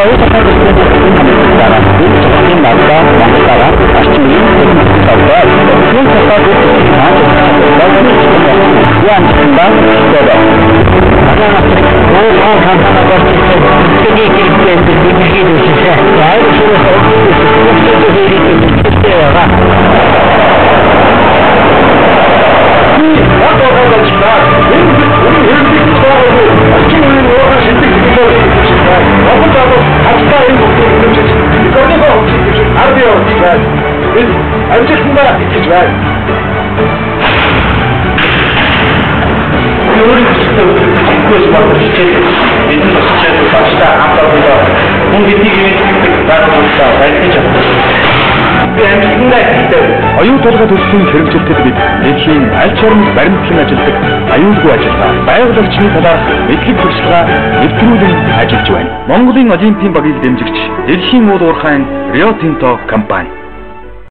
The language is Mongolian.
оюутан төслийн дараа энэ цогцлын надад Монголаараа орчин үеийн техник салбар энэ салбарт яан баан гэдэг. Анаа хантанаас тэгээд ирсэн бидний үсээ. Яг оюут толгой төлөвийн хэрэгжилтэд бид дэлхийн аль ч орнд баримтлан ажилладаг аюулгүй ажиллагаа, байгуулагчны талаарх мэдлэг туршлагаа нэвтрүүлэн ажиллаж байна. Монголын Олимпийн багийг дэмжигч Дэлхийн уул уурхайн Рио Тинто компани